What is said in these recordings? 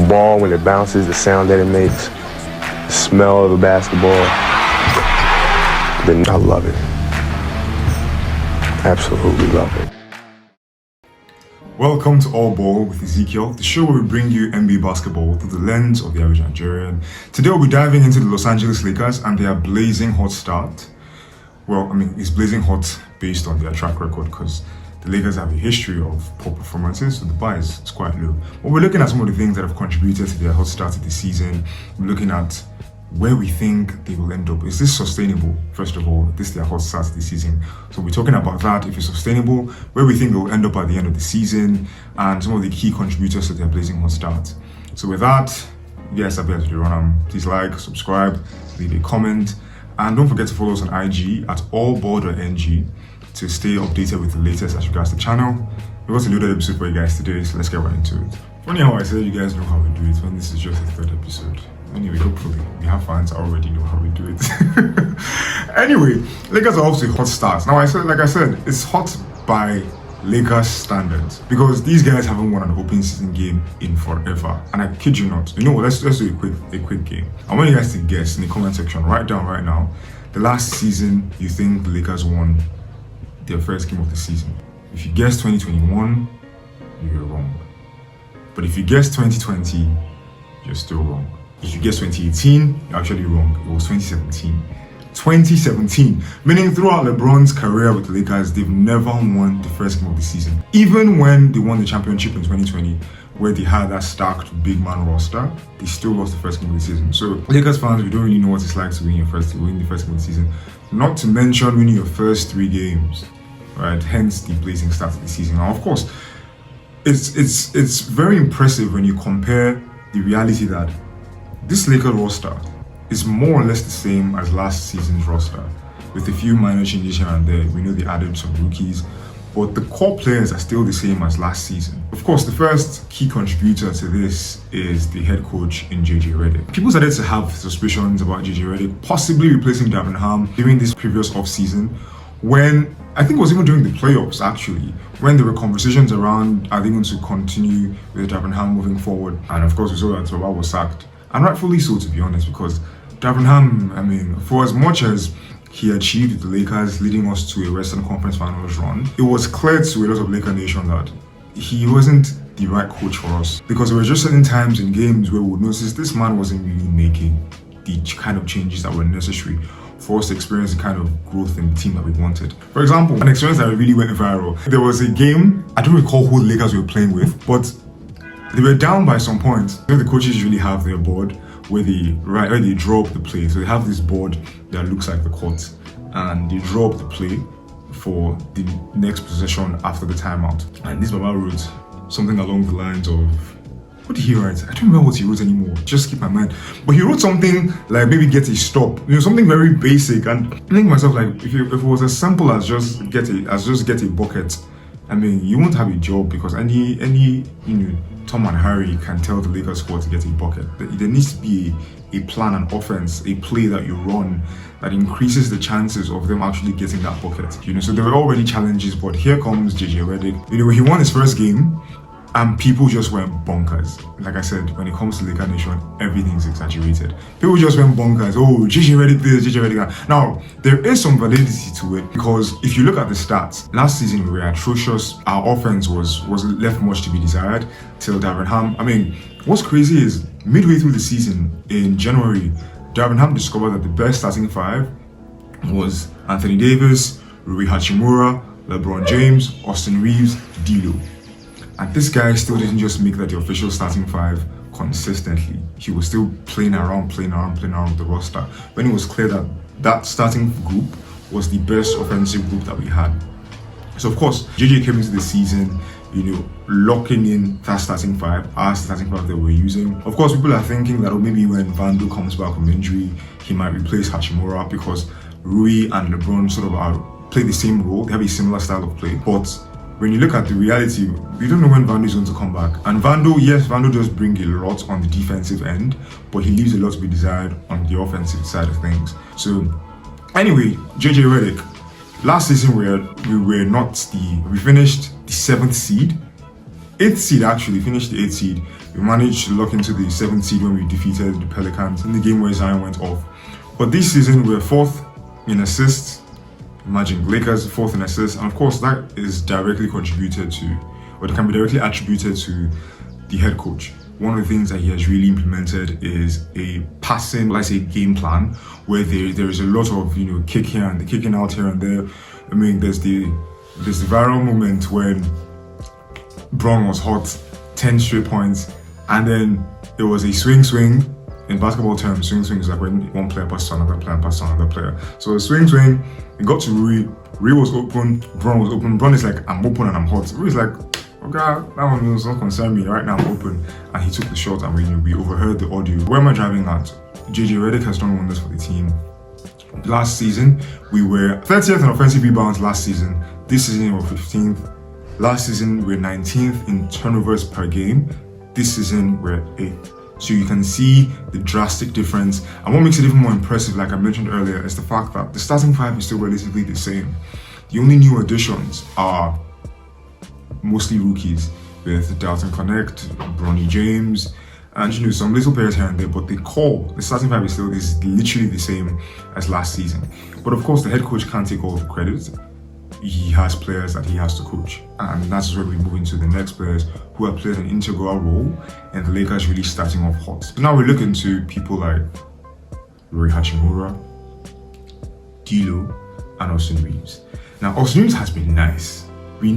ball when it bounces, the sound that it makes, the smell of a basketball. Then I love it. Absolutely love it. Welcome to All Ball with Ezekiel, the show where we bring you NBA basketball through the lens of the average Nigerian. Today we'll be diving into the Los Angeles Lakers and their blazing hot start. Well, it's blazing hot based on their track record because the Lakers have a history of poor performances, so the bar is quite low. But we're looking at some of the things that have contributed to their hot start of the season. We're looking at where we think they will end up. Is this sustainable? First of all, this is their hot start of the season. So we're talking about that, if it's sustainable, where we think they'll end up at the end of the season, and some of the key contributors to their blazing hot start. So with that, yes, I'll be able to run. Please like, subscribe, leave a comment, and don't forget to follow us on IG at allball.ng to stay updated with the latest as regards to the channel. We've got a loaded episode for you guys today, so let's get right into it. Funny how I said you guys know how we do it when this is just the third episode. Anyway, hopefully, we have fans already know how we do it. Anyway, Lakers are off to a hot start. Now, like I said, it's hot by Lakers standards because these guys haven't won an open season game in forever. And I kid you not. You know what? Let's do a quick game. I want you guys to guess in the comment section. Write down right now the last season you think the Lakers won their first game of the season. If you guess 2021, you're wrong. But if you guess 2020, you're still wrong. If you guess 2018, you're actually wrong. It was 2017. 2017, meaning throughout LeBron's career with the Lakers, they've never won the first game of the season. Even when they won the championship in 2020, where they had that stacked big man roster, they still lost the first game of the season. So Lakers fans, we don't really know what it's like to win the first game of the season. Not to mention winning your first 3 games, right? Hence the blazing start of the season. Now, of course, it's very impressive when you compare the reality that this Lakers roster is more or less the same as last season's roster, with a few minor changes here and there. We know they added some rookies, but the core players are still the same as last season. Of course, the first key contributor to this is the head coach in JJ Redick. People started to have suspicions about JJ Redick possibly replacing Darvin Ham during this previous offseason, when I think it was even during the playoffs actually, when there were conversations around are they going to continue with Darvin Ham moving forward. And of course we saw that Toba was sacked. And rightfully so, to be honest, because Darvin Ham, for as much as he achieved with the Lakers, leading us to a Western Conference Finals run, it was clear to a lot of Laker Nation that he wasn't the right coach for us. Because there were just certain times in games where we would notice this man wasn't really making the kind of changes that were necessary for us to experience the kind of growth in the team that we wanted. For example, an experience that really went viral. There was a game, I don't recall who the Lakers were playing with, but they were down by some point. You know, the coaches usually have their board where they draw up the play. So they have this board that looks like the court, and they draw up the play for the next possession after the timeout. And this Baba wrote something along the lines of, what did he write? I don't remember what he wrote anymore. Just keep my mind. But he wrote something like maybe get a stop. Something very basic. And I think to myself, like if it was as simple as just get a bucket, you won't have a job, because any Tom and Harry can tell the Lakers squad to get a bucket. There needs to be a plan, an offense, a play that you run that increases the chances of them actually getting that bucket. So there were already challenges, but here comes JJ Redick. He won his first game, and people just went bonkers. Like I said, when it comes to Laker Nation, everything's exaggerated. People just went bonkers. Oh, JJ Redick this, JJ Redick that. Now, there is some validity to it, because if you look at the stats, last season we were atrocious. Our offense was left much to be desired till Darvin Ham. What's crazy is midway through the season, in January, Darvin Ham discovered that the best starting 5 was Anthony Davis, Rui Hachimura, LeBron James, Austin Reeves, D'Lo. And this guy still didn't just make that the official starting 5 consistently. He was still playing around with the roster when it was clear that that starting group was the best offensive group that we had. So of course, JJ came into the season, locking in that starting 5 as the starting 5 that we're using. Of course, people are thinking that maybe when Vando comes back from injury, he might replace Hachimura, because Rui and LeBron sort of play the same role. They have a similar style of play, but when you look at the reality, we don't know when Vando is going to come back. And Vando does bring a lot on the defensive end, but he leaves a lot to be desired on the offensive side of things. So anyway, JJ Redick, last season we finished the 7th seed 8th seed, actually, finished the 8th seed. We managed to lock into the 7th seed when we defeated the Pelicans in the game where Zion went off. But this season, we're 4th in assists. Imagine, Lakers 4th in assists. And of course, that is directly contributed to, or it can be directly attributed to the head coach. One of the things that he has really implemented is a passing, let's say, game plan where there is a lot of, kick here and the kicking out here and there. I mean, there's the viral moment when Bron was hot, 10 straight points, and then it was a swing. In basketball terms, swing is like when one player passes to another player, passes to another player. So a swing, it got to Rui was open, Bron was open. Bron is like, I'm open and I'm hot. Rui's like, okay, that one does not concern me. Right now I'm open. And he took the shot and we overheard the audio. Where am I driving at? JJ Redick has done wonders for the team. Last season, we were 30th in offensive rebounds last season. This season, we're 15th. Last season, we're 19th in turnovers per game. This season, we're 8th. So you can see the drastic difference. And what makes it even more impressive, like I mentioned earlier, is the fact that the starting five is still relatively the same. The only new additions are mostly rookies, with Dalton Connect, Bronny James, and some little players here and there, but the starting five is literally the same as last season. But of course, the head coach can't take all the credit. He has players that he has to coach, and that's where we move into the next players who have played an integral role in the Lakers really starting off hot. So now we look into people like Rui Hachimura, D'Lo, and Austin Reeves. Now, Austin Reeves has been nice. We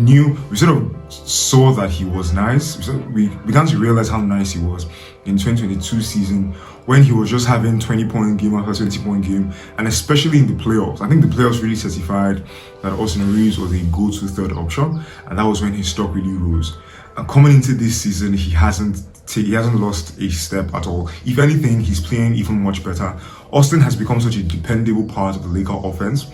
sort of saw that he was nice. We began to realize how nice he was in 2022 season when he was just having 20-point game after 20-point game, and especially in the playoffs. I think the playoffs really certified that Austin Reeves was a go-to third option, and that was when his stock really rose. And coming into this season, he hasn't lost a step at all. If anything, he's playing even much better. Austin has become such a dependable part of the Lakers offense.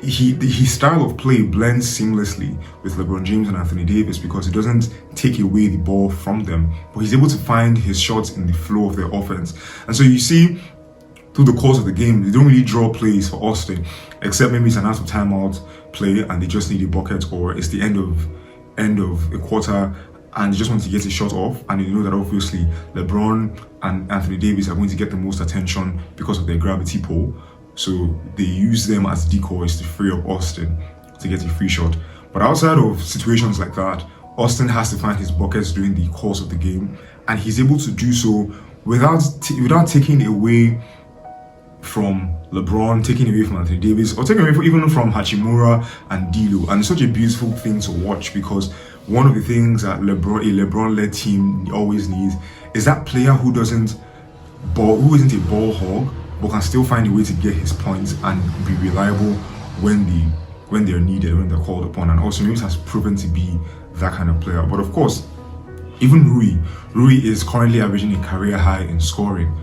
His style of play blends seamlessly with LeBron James and Anthony Davis because it doesn't take away the ball from them, but he's able to find his shots in the flow of their offense. And so you see, through the course of the game, they don't really draw plays for Austin, except maybe it's an out of timeout play and they just need a bucket, or it's the end of a quarter and they just want to get a shot off, and you know that obviously LeBron and Anthony Davis are going to get the most attention because of their gravity pull. So they use them as decoys to free up Austin to get a free shot. But outside of situations like that, Austin has to find his buckets during the course of the game, and he's able to do so without taking away from LeBron, taking away from Anthony Davis, or taking away even from Hachimura and D'Lo. And it's such a beautiful thing to watch because one of the things that a LeBron-led team always needs is that player who isn't a ball hog, but can still find a way to get his points and be reliable when they're needed, when they're called upon. And Austin Reeves has proven to be that kind of player. But of course, even Rui is currently averaging a career high in scoring.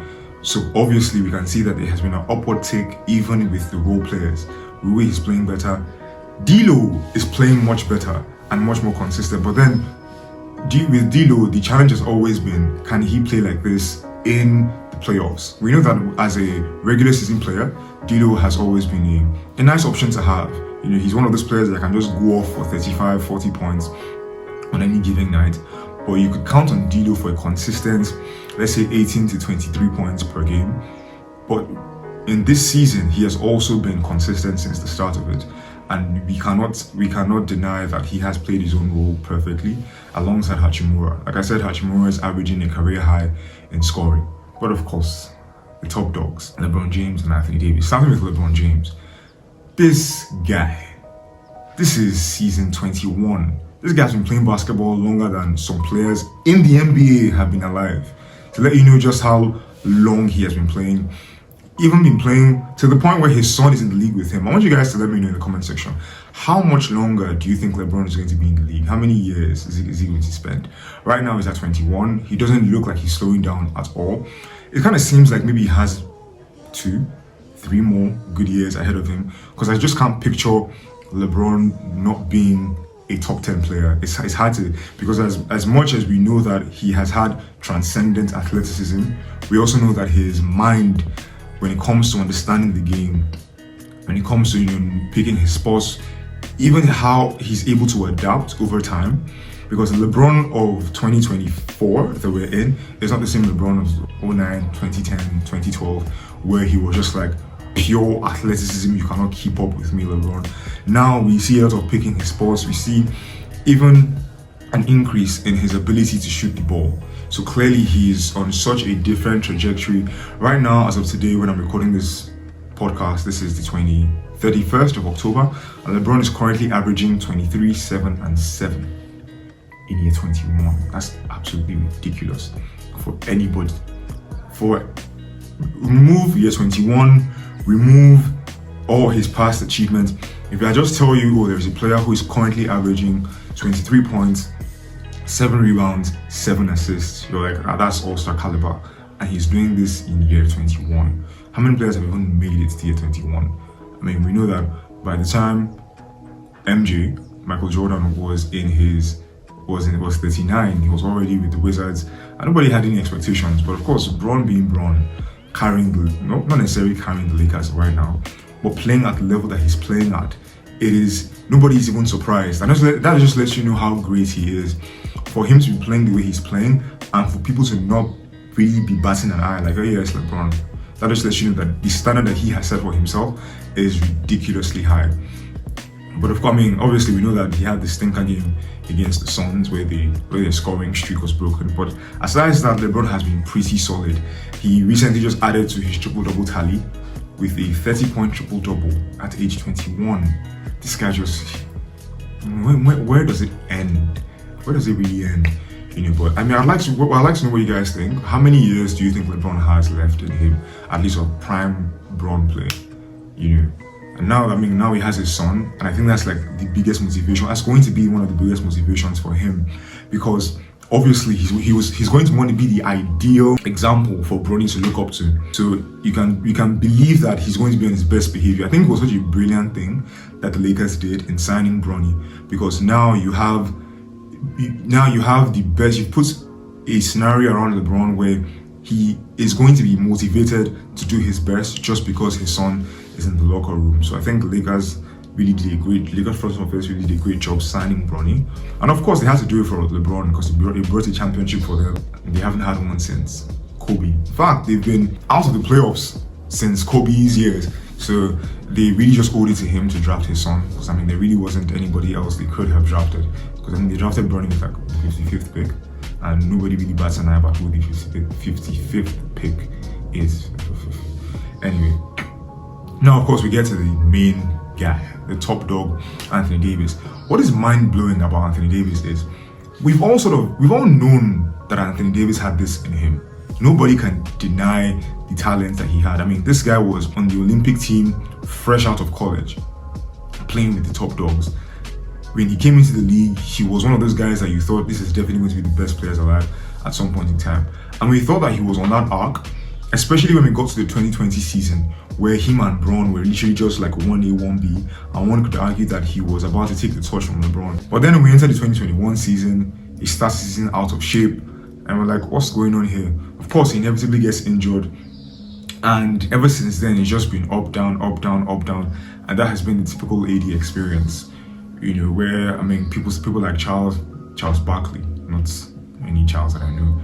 So obviously we can see that there has been an upward tick even with the role players. Rui is playing better. D'Lo is playing much better and much more consistent. But then with D'Lo, the challenge has always been, can he play like this in the playoffs? We know that as a regular season player, D'Lo has always been a nice option to have. He's one of those players that can just go off for 35, 40 points on any given night. But you could count on D'Lo for a consistent, let's say 18 to 23 points per game. But in this season, he has also been consistent since the start of it. And we cannot deny that he has played his own role perfectly alongside Hachimura. Like I said, Hachimura is averaging a career high in scoring. But of course, the top dogs, LeBron James and Anthony Davis. Starting with LeBron James. This is season 21. This guy's been playing basketball longer than some players in the NBA have been alive. To let you know just how long he has been playing. Even been playing to the point where his son is in the league with him. I want you guys to let me know in the comment section, how much longer do you think LeBron is going to be in the league? How many years is he going to spend? Right now he's at 21. He doesn't look like he's slowing down at all. It kind of seems like maybe he has 2-3 more good years ahead of him, because I just can't picture LeBron not being a top 10 player. It's hard to, because as much as we know that he has had transcendent athleticism, we also know that his mind, when it comes to understanding the game, when it comes to picking his spots, even how he's able to adapt over time, because the LeBron of 2024 that we're in is not the same LeBron of 09, 2010, 2012, where he was just like pure athleticism. You cannot keep up with me, LeBron. Now we see a lot of picking his spots. We see even an increase in his ability to shoot the ball. So clearly he's on such a different trajectory. Right now, as of today, when I'm recording this podcast, this is the 31st of October, and LeBron is currently averaging 23, 7, and 7 in year 21. That's absolutely ridiculous for anybody. Remove year 21, remove all his past achievements. If I just tell you, oh, there's a player who is currently averaging 23 points, 7 rebounds, 7 assists, you're like, that's all-star caliber. And he's doing this in year 21. How many players have even made it to year 21? I mean, we know that by the time Michael Jordan was 39, he was already with the Wizards, and nobody had any expectations. But of course, Bron being Bron, not necessarily carrying the Lakers right now, but playing at the level that he's playing at, nobody's even surprised. And that just lets you know how great he is. For him to be playing the way he's playing, and for people to not really be batting an eye like, oh yeah, it's LeBron. That just lets you know that the standard that he has set for himself is ridiculously high. But of course, I mean, obviously we know that he had the stinker game against the Suns where the scoring streak was broken. But aside that, LeBron has been pretty solid. He recently just added to his triple-double tally with a 30-point triple-double at age 21. This guy just, where does it end? Where does it really end? But I mean, I'd like to know what you guys think. How many years do you think LeBron has left in him, at least a prime Bron play? And now he has his son, and I think that's like the biggest motivation. That's going to be one of the biggest motivations for him, because obviously he's going to want to be the ideal example for Bronny to look up to. So you can believe that he's going to be on his best behavior. I think it was such a brilliant thing that the Lakers did in signing Bronny, because now you have the best. You put a scenario around LeBron where he is going to be motivated to do his best just because his son is in the locker room. So I think the Lakers front office really did a great job signing Bronny. And of course they had to do it for LeBron because he brought a championship for them. They haven't had one since Kobe. In fact, they've been out of the playoffs since Kobe's years. So they really just owed it to him to draft his son. Because I mean, there really wasn't anybody else they could have drafted. Because I mean, they drafted Bronny with like the 55th pick, and nobody really bats an eye about who the 55th pick is. Anyway, now of course we get to the main guy, the top dog, Anthony Davis. What is mind-blowing about Anthony Davis is we've all known that Anthony Davis had this in him. Nobody can deny the talent that he had. I mean, this guy was on the Olympic team fresh out of college, playing with the top dogs. When he came into the league, he was one of those guys that you thought this is definitely going to be the best players alive at some point in time. And we thought that he was on that arc, especially when we got to the 2020 season, where him and Bron were literally just like 1A, 1B, and one could argue that he was about to take the torch from LeBron. But then when we entered the 2021 season, he starts the season out of shape, and we're like, what's going on here? Of course, he inevitably gets injured, and ever since then, it's just been up, down, up, down, up, down, and that has been the typical AD experience. Where, I mean, people like Charles Barkley, not any Charles that I know,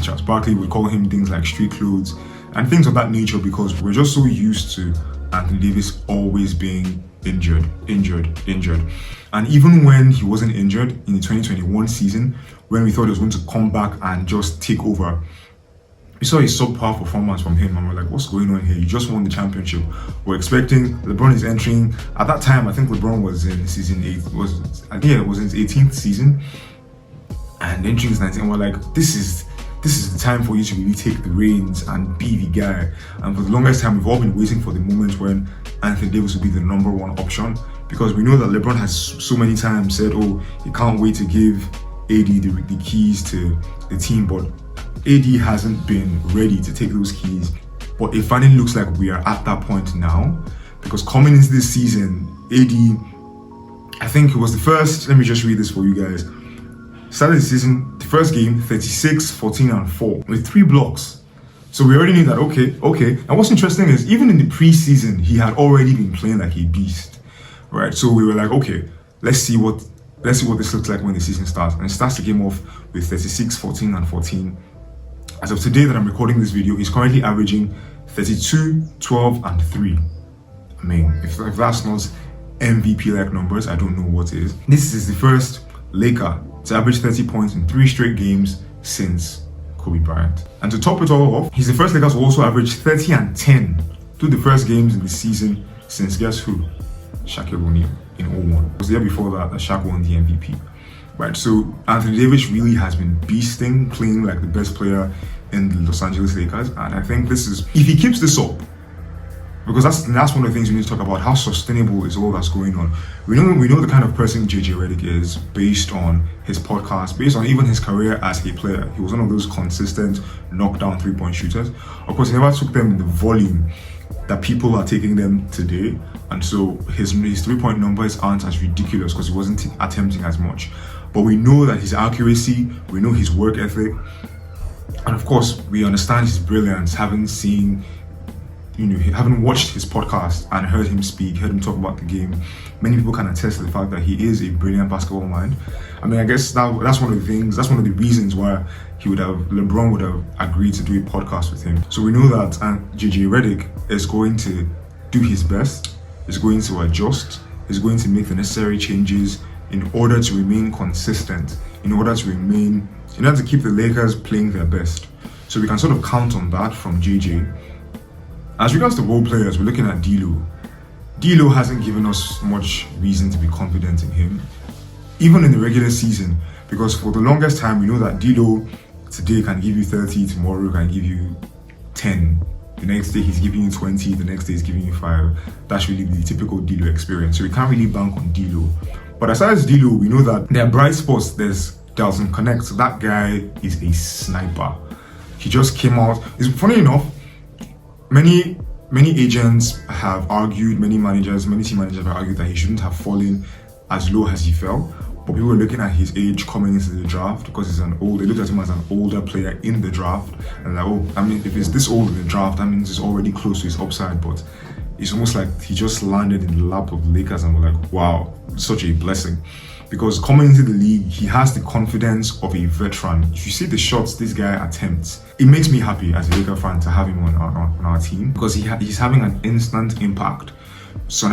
Charles Barkley, would call him things like street clothes and things of that nature, because we're just so used to Anthony Davis always being injured. And even when he wasn't injured in the 2021 season, when we thought he was going to come back and just take over, we saw a subpar performance from him, and we're like, what's going on here? You just won the championship. We're expecting LeBron is entering. At that time, I think LeBron was in season 8. It was his 18th season, and entering his 19th. And we're like, this is the time for you to really take the reins and be the guy. And for the longest time, we've all been waiting for the moment when Anthony Davis will be the number one option, because we know that LeBron has so many times said, oh, he can't wait to give AD the keys to the team, but AD hasn't been ready to take those keys. But it finally looks like we are at that point now, because coming into this season, AD, I think it was the first, let me just read this for you guys. Started the season, the first game, 36, 14, and 4 with 3 blocks. So we already knew that, okay. And what's interesting is, even in the preseason, he had already been playing like a beast, right? So we were like, okay, let's see what let's see what this looks like when the season starts. And it starts the game off with 36, 14, and 14. As of today that I'm recording this video, he's currently averaging 32, 12, and 3. I mean, if that's not MVP-like numbers, I don't know what is. This is the first Laker to average 30 points in 3 straight games since Kobe Bryant. And to top it all off, he's the first Laker to also average 30 and 10 through the first games in the season since guess who? Shaquille O'Neal in 01. It was the year before that Shaq won the MVP. Right, so Anthony Davis really has been beasting, playing like the best player in the Los Angeles Lakers. And I think this is, if he keeps this up, because that's one of the things we need to talk about, how sustainable is all that's going on. We know the kind of person JJ Redick is based on his podcast, based on even his career as a player. He was one of those consistent knockdown 3-point shooters. Of course, he never took them in the volume that people are taking them today, and so his 3-point numbers aren't as ridiculous because he wasn't attempting as much. But we know that his accuracy, we know his work ethic, and of course we understand his brilliance, having watched his podcast and heard him speak, heard him talk about the game. Many people can attest to the fact that he is a brilliant basketball mind. I mean, I guess that's one of the things, that's one of the reasons why LeBron would have agreed to do a podcast with him. So we know that JJ Redick is going to do his best, is going to adjust, is going to make the necessary changes in order to remain consistent, in order to keep the Lakers playing their best. So we can sort of count on that from JJ. As regards to role players, we're looking at D'Lo. D'Lo hasn't given us much reason to be confident in him, even in the regular season, because for the longest time we know that D'Lo today can give you 30, tomorrow can give you 10, the next day he's giving you 20, the next day he's giving you 5. That's really the typical D'Lo experience, so we can't really bank on D'Lo. But aside from D'Lo, we know that there are bright spots. There's Dalton Connect. So that guy is a sniper. He just came out. It's funny enough, many agents have argued, many team managers have argued that he shouldn't have fallen as low as he fell. But people were looking at his age coming into the draft because they looked at him as an older player in the draft. And if he's this old in the draft, that means he's already close to his upside. But it's almost like he just landed in the lap of the Lakers and we're like, wow, such a blessing. Because coming into the league, he has the confidence of a veteran. If you see the shots this guy attempts, it makes me happy as a Laker fan to have him on our team, because he's having an instant impact. So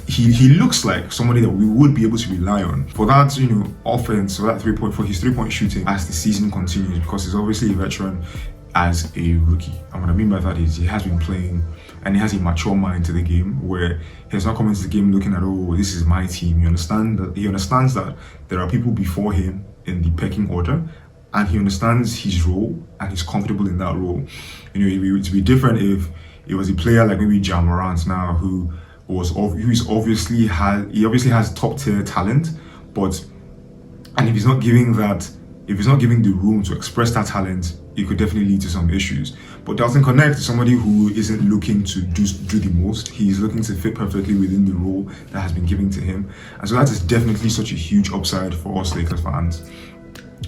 he looks like somebody that we would be able to rely on for that, offense, for that for his 3-point shooting as the season continues, because he's obviously a veteran as a rookie. And what I mean by that is he has been playing and he has a mature mind to the game, where he's not coming to the game looking at, oh, this is my team. He understands that there are people before him in the pecking order, and he understands his role and he's comfortable in that role. It would be different if it was a player like maybe JJ Martins now, who obviously has top tier talent, and if he's not giving the room to express that talent, it could definitely lead to some issues. But Dalton Connect is somebody who isn't looking to do the most. He's looking to fit perfectly within the role that has been given to him. And so that is definitely such a huge upside for us Lakers fans.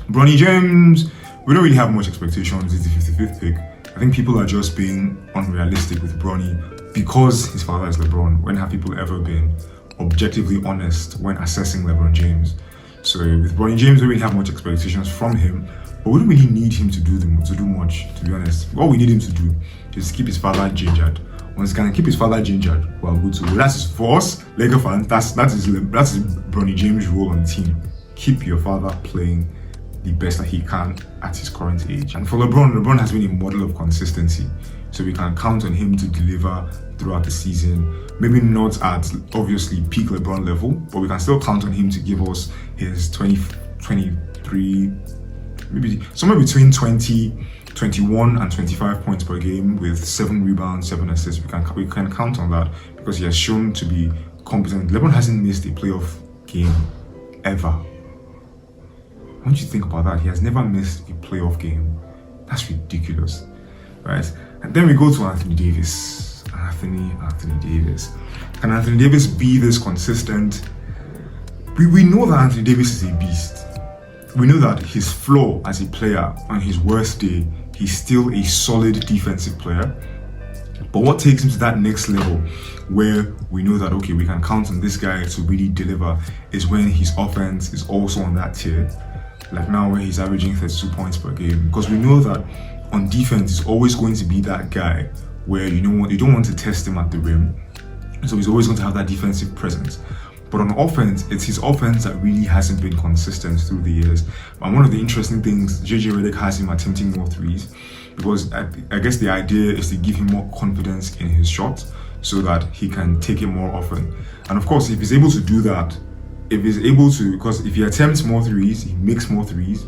Bronny James, we don't really have much expectations. He's the 55th pick. I think people are just being unrealistic with Bronny because his father is LeBron. When have people ever been objectively honest when assessing LeBron James? So with Bronny James, we don't really have much expectations from him. But we don't really need him to do much, to be honest. What we need him to do is keep his father gingered. Once he can keep his father gingered, well, good to go. That's for us, Laker fans. That's Bronny James' role on the team. Keep your father playing the best that he can at his current age. And for LeBron has been a model of consistency. So we can count on him to deliver throughout the season. Maybe not at obviously peak LeBron level, but we can still count on him to give us his 23, maybe somewhere between 20, 21 and 25 points per game with 7 rebounds, 7 assists. We can count on that because he has shown to be competent. LeBron hasn't missed a playoff game ever. Why don't you think about that? He has never missed a playoff game. That's ridiculous, right? And then we go to Anthony Davis. Anthony Davis. Can Anthony Davis be this consistent? We know that Anthony Davis is a beast. We know that his flaw as a player, on his worst day, he's still a solid defensive player. But what takes him to that next level where we know that, okay, we can count on this guy to really deliver is when his offense is also on that tier. Like now where he's averaging 32 points per game. Because we know that on defense, he's always going to be that guy where you don't want to test him at the rim. So he's always going to have that defensive presence. But on offense, it's his offense that really hasn't been consistent through the years. And one of the interesting things, JJ Redick has him attempting more threes, because I guess the idea is to give him more confidence in his shot so that he can take it more often. And of course, if he's able to do that, because if he attempts more threes, he makes more threes,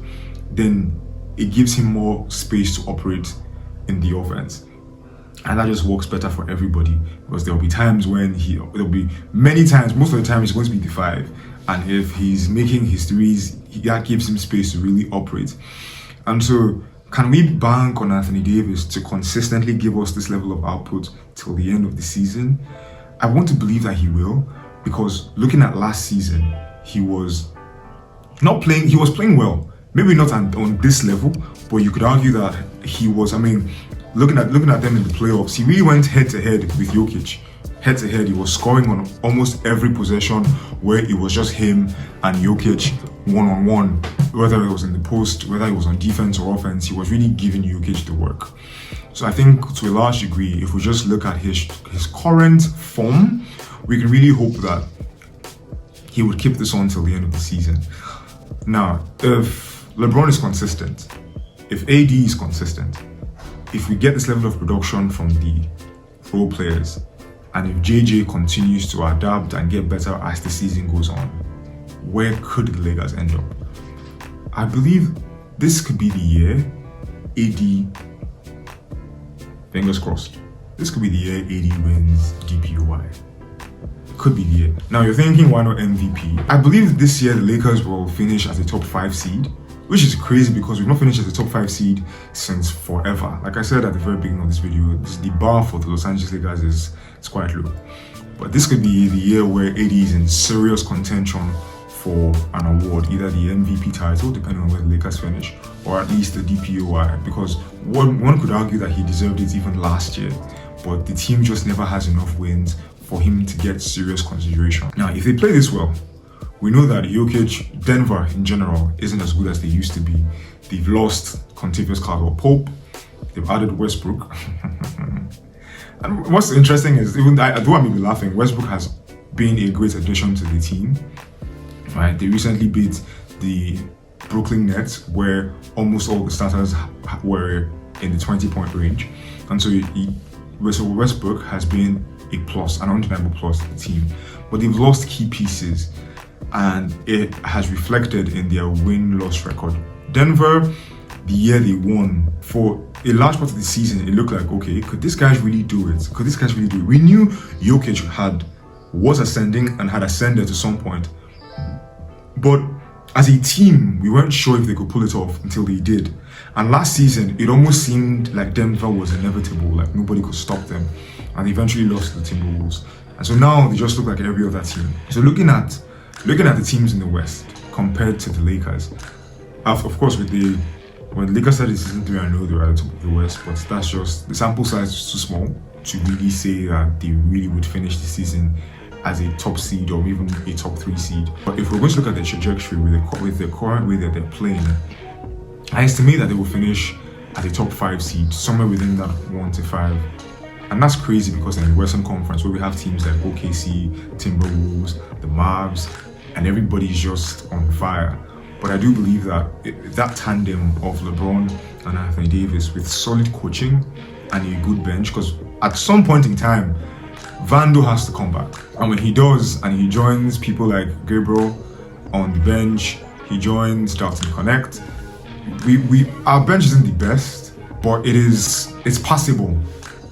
then it gives him more space to operate in the offense. And that just works better for everybody, because there'll be times when there'll be many times, most of the time he's going to be the 5. And if he's making his threes, that gives him space to really operate. And so, can we bank on Anthony Davis to consistently give us this level of output till the end of the season? I want to believe that he will, because looking at last season, he was playing well. Maybe not on this level, but you could argue that he was, looking at them in the playoffs, he really went head-to-head with Jokic. Head-to-head, he was scoring on almost every possession where it was just him and Jokic one-on-one. Whether it was in the post, whether it was on defense or offense, he was really giving Jokic the work. So I think to a large degree, if we just look at his current form, we can really hope that he would keep this on till the end of the season. Now, if LeBron is consistent, if AD is consistent, if we get this level of production from the role players, and if JJ continues to adapt and get better as the season goes on, where could the Lakers end up? I believe this could be the year AD, fingers crossed, this could be the year AD wins DPOY. Could be the year. Now you're thinking, why not MVP? I believe this year the Lakers will finish as a top 5 seed, which is crazy because we've not finished as a top 5 seed since forever. Like I said at the very beginning of this video, the bar for the Los Angeles Lakers is quite low. But this could be the year where AD is in serious contention for an award, either the MVP title, depending on where the Lakers finish, or at least the DPOY, because one could argue that he deserved it even last year, but the team just never has enough wins for him to get serious consideration. Now, if they play this well, we know that Jokic, Denver in general, isn't as good as they used to be. They've lost Contavious Caldwell-Pope, they've added Westbrook. And what's interesting is, even though I may be laughing, Westbrook has been a great addition to the team. Right? They recently beat the Brooklyn Nets, where almost all the starters were in the 20-point range. And so Westbrook has been a plus, an undeniable plus to the team. But they've lost key pieces, and it has reflected in their win-loss record. Denver, the year they won, for a large part of the season, it looked like, okay, could these guys really do it? Could these guys really do it? We knew Jokic was ascending and had ascended to some point. But as a team, we weren't sure if they could pull it off until they did. And last season, it almost seemed like Denver was inevitable, like nobody could stop them. And they eventually lost to the Timberwolves. And so now they just look like every other team. So looking at the teams in the West compared to the Lakers, of course, when the Lakers started season 3, I know they were at the top of the West, but that's just, the sample size is too small to really say that they really would finish the season as a top seed or even a top 3 seed. But if we're going to look at the trajectory with the current way that they're playing, I estimate that they will finish as a top 5 seed, somewhere within that 1 to 5. And that's crazy because in the Western Conference, where we have teams like OKC, Timberwolves, the Mavs, and everybody's just on fire. But I do believe that that tandem of LeBron and Anthony Davis with solid coaching and a good bench, because at some point in time, Vando has to come back. And when he does, and he joins people like Gabriel on the bench, he joins Dalton Connect, our bench isn't the best, but it's possible.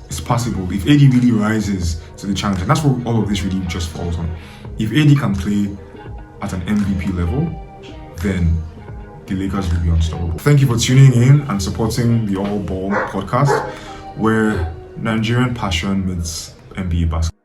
It's possible if AD really rises to the challenge, and that's what all of this really just falls on. If AD can play at an MVP level, then the Lakers will be unstoppable. Thank you for tuning in and supporting the All Ball podcast, where Nigerian passion meets NBA basketball.